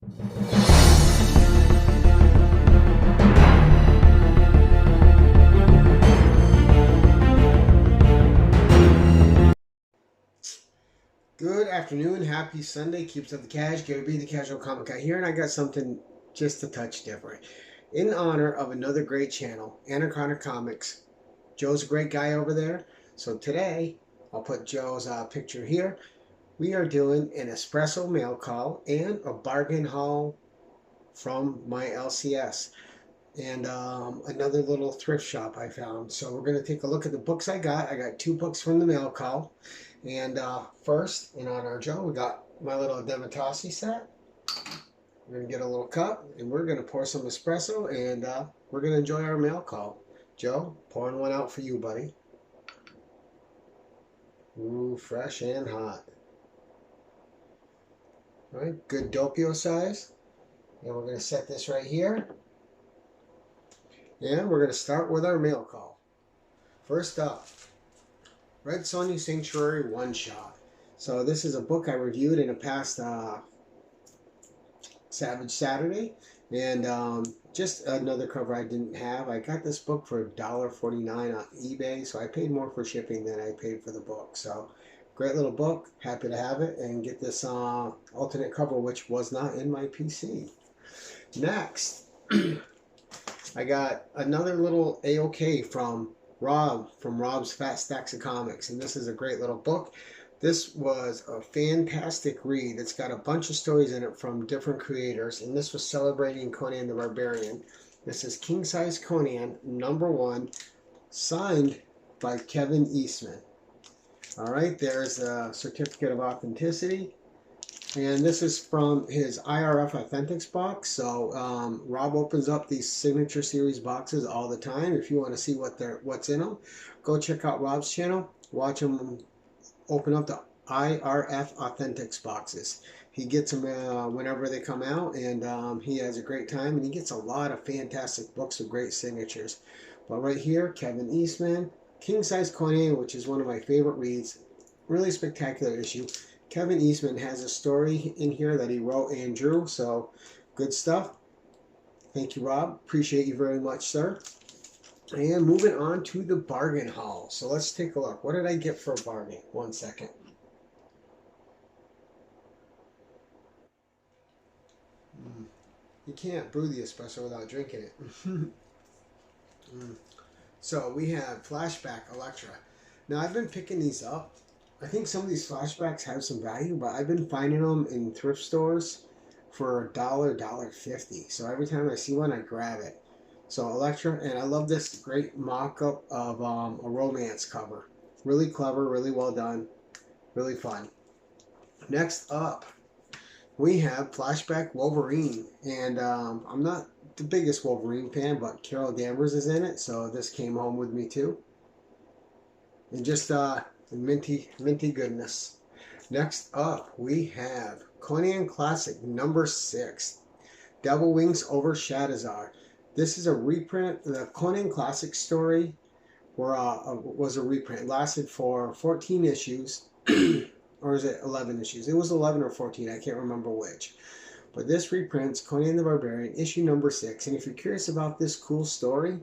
Good afternoon, happy Sunday, Keeps Up the Cash, Gary B, the Casual Comic Guy here, and I got something just a touch different. In honor of another great channel, Anachronic Comics, Joe's a great guy over there, so today, I'll put Joe's picture here. We are doing an Espresso Mail Call and a bargain haul from my LCS. And another little thrift shop I found. So we're going to take a look at the books I got. I got 2 books from the mail call. And first, in honor of Joe, we got my little Demetasi set. We're going to get a little cup, and we're going to pour some espresso, and we're going to enjoy our mail call. Joe, pouring one out for you, buddy. Ooh, fresh and hot. All right, good doppio size. And we're going to set this right here. And we're going to start with our mail call. First up, Red Sonja Sanctuary One Shot. So this is a book I reviewed in a past Savage Saturday. And just another cover I didn't have. I got this book for $1.49 on eBay. So I paid more for shipping than I paid for the book. So great little book. Happy to have it and get this alternate cover, which was not in my PC. Next. I got another little AOK from Rob, from Rob's Fat Stacks of Comics, and this is a great little book. This was a fantastic read. It's got a bunch of stories in it from different creators, and this was celebrating Conan the Barbarian. This is King Size Conan, #1, signed by Kevin Eastman. All right, there's a certificate of authenticity. And this is from his IRF Authentics box. So Rob opens up these signature series boxes all the time. If you want to see what's in them, go check out Rob's channel. Watch him open up the IRF Authentics boxes. He gets them whenever they come out, and he has a great time. And he gets a lot of fantastic books with great signatures. But right here, Kevin Eastman, King Size Conan, which is one of my favorite reads. Really spectacular issue. Kevin Eastman has a story in here that he wrote and drew, so good stuff. Thank you, Rob. Appreciate you very much, sir. And moving on to the bargain haul. So let's take a look. What did I get for a bargain? 1 second. You can't brew the espresso without drinking it. So we have Flashback Electra. Now I've been picking these up. I think some of these flashbacks have some value, but I've been finding them in thrift stores for $1, $1.50. So every time I see one, I grab it. So Electra, and I love this great mock-up of a romance cover. Really clever, really well done, really fun. Next up, we have Flashback Wolverine. And I'm not the biggest Wolverine fan, but Carol Danvers is in it, so this came home with me too. And just minty goodness. Next up, we have Conan Classic #6, Devil Wings over Shadowzar. This is a reprint. The Conan Classic story was a reprint. It lasted for 14 issues, or is it 11 issues? It was 11 or 14. I can't remember which. But this reprints Conan the Barbarian, issue #6. And if you're curious about this cool story,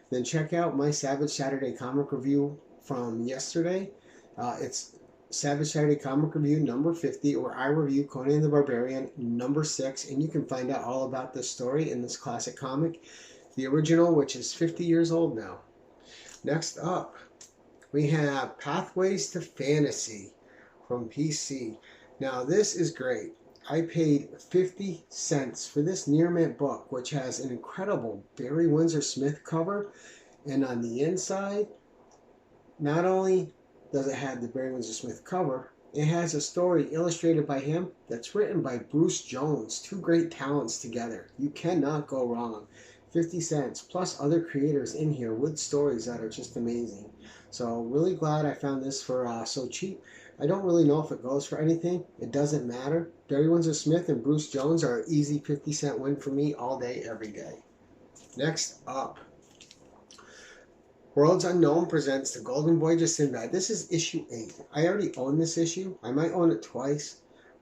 then check out my Savage Saturday comic review from yesterday. It's Savage Saturday Comic Review #50, where I review Conan the Barbarian #6, and you can find out all about this story in this classic comic, the original, which is 50 years old now. Next up, we have Pathways to Fantasy from PC. Now this is great. I paid 50 cents for this near mint book, which has an incredible Barry Windsor Smith cover, and on the inside, not only does it have the Barry Windsor Smith cover, it has a story illustrated by him that's written by Bruce Jones. 2 great talents together. You cannot go wrong. 50 cents, plus other creators in here with stories that are just amazing. So really glad I found this for so cheap. I don't really know if it goes for anything. It doesn't matter. Barry Windsor Smith and Bruce Jones are an easy 50-cent win for me all day, every day. Next up, Worlds Unknown presents The Golden Voyage of Sinbad. This is issue 8. I already own this issue. I might own it twice,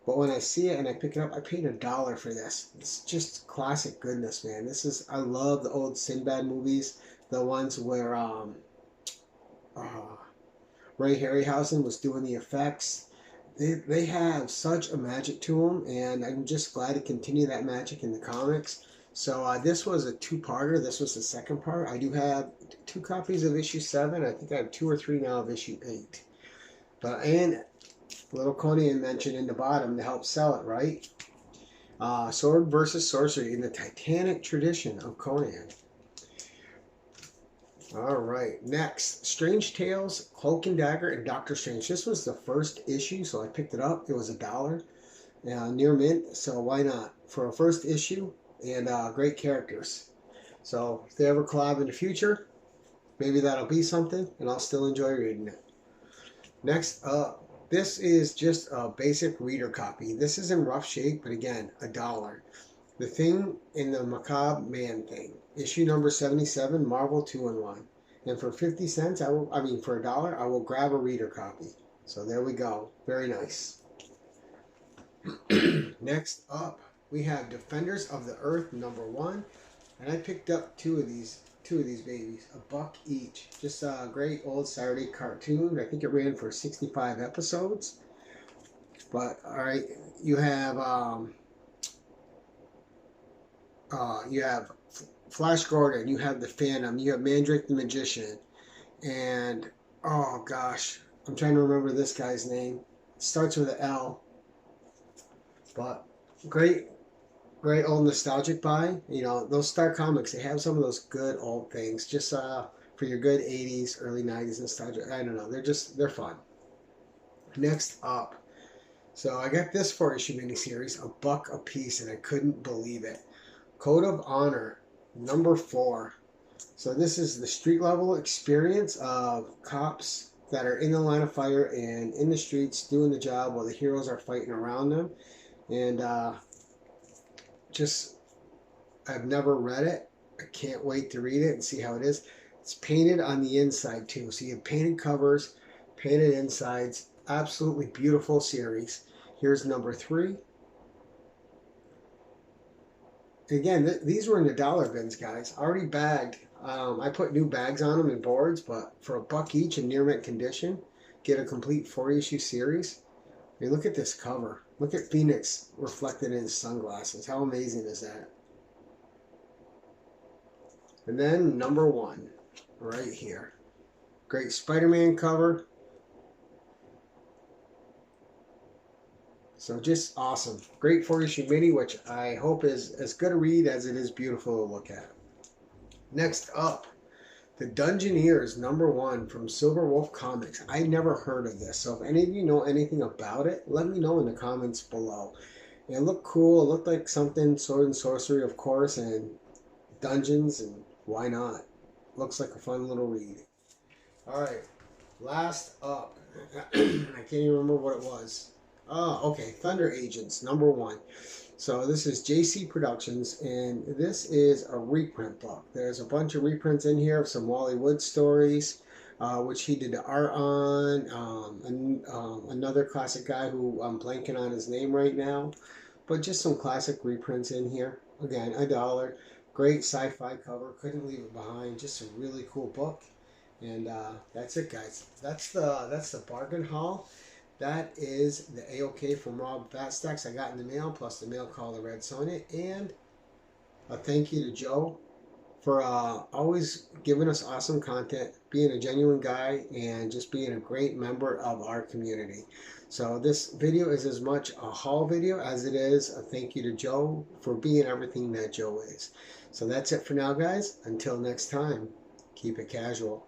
But when I see it and I pick it up, I paid $1 for this. It's just classic goodness, man. I love the old Sinbad movies, the ones where uh, Ray Harryhausen was doing the effects. They have such a magic to them, and I'm just glad to continue that magic in the comics. So this was a two-parter. This was the second part. I do have 2 copies of issue 7. I think I have 2 or 3 now of issue 8. And little Conan mentioned in the bottom to help sell it, right? Sword versus sorcery in the Titanic tradition of Conan. Alright, next, Strange Tales, Cloak and Dagger, and Doctor Strange. This was the first issue, so I picked it up. It was $1, near mint, so why not? For a first issue, and great characters. So if they ever collab in the future, maybe that'll be something, and I'll still enjoy reading it. Next up, this is just a basic reader copy. This is in rough shape, but again, $1. The Thing in the Macabre Man Thing. Issue number 77, Marvel 2-in-1. And for 50 cents, for $1, I will grab a reader copy. So there we go. Very nice. Next up, we have Defenders of the Earth number 1. And I picked up two of these babies, $1 each. Just a great old Saturday cartoon. I think it ran for 65 episodes. But alright, you have Flash Gordon, you have the Phantom, you have Mandrake the Magician, and oh gosh, I'm trying to remember this guy's name. It starts with an L. But great old nostalgic buy. You know, those Star Comics, they have some of those good old things. Just for your good 80s, early 90s nostalgia. I don't know, they're fun. Next up, so I got this 4-issue miniseries, $1 a piece, and I couldn't believe it. Code of Honor, number 4. So this is the street level experience of cops that are in the line of fire and in the streets doing the job while the heroes are fighting around them. And I've never read it. I can't wait to read it and see how it is. It's painted on the inside too. So you have painted covers, painted insides. Absolutely beautiful series. Here's number 3. Again, these were in the dollar bins, guys. Already bagged. I put new bags on them and boards, but for $1 each in near mint condition, get a complete 4-issue series. I mean, look at this cover. Look at Phoenix reflected in his sunglasses. How amazing is that? And then number 1, right here. Great Spider-Man cover. So just awesome. Great 4-issue mini, which I hope is as good a read as it is beautiful to look at. Next up, The Dungeoneers number 1 from Silver Wolf Comics. I never heard of this, so if any of you know anything about it, let me know in the comments below. It looked cool. It looked like something sword and sorcery, of course, and dungeons, and why not? Looks like a fun little read. Alright, last up. I can't even remember what it was. Oh, okay, Thunder Agents, number 1. So this is JC Productions, and this is a reprint book. There's a bunch of reprints in here of some Wally Wood stories, which he did the art on. Another classic guy who I'm blanking on his name right now. But just some classic reprints in here. Again, $1. Great sci-fi cover. Couldn't leave it behind. Just a really cool book. And that's it, guys. That's the bargain haul. That is the AOK from Rob Fatstacks I got in the mail, plus the mail call the Red Sonnet. And a thank you to Joe for always giving us awesome content, being a genuine guy, and just being a great member of our community. So this video is as much a haul video as it is a thank you to Joe for being everything that Joe is. So that's it for now, guys. Until next time, keep it casual.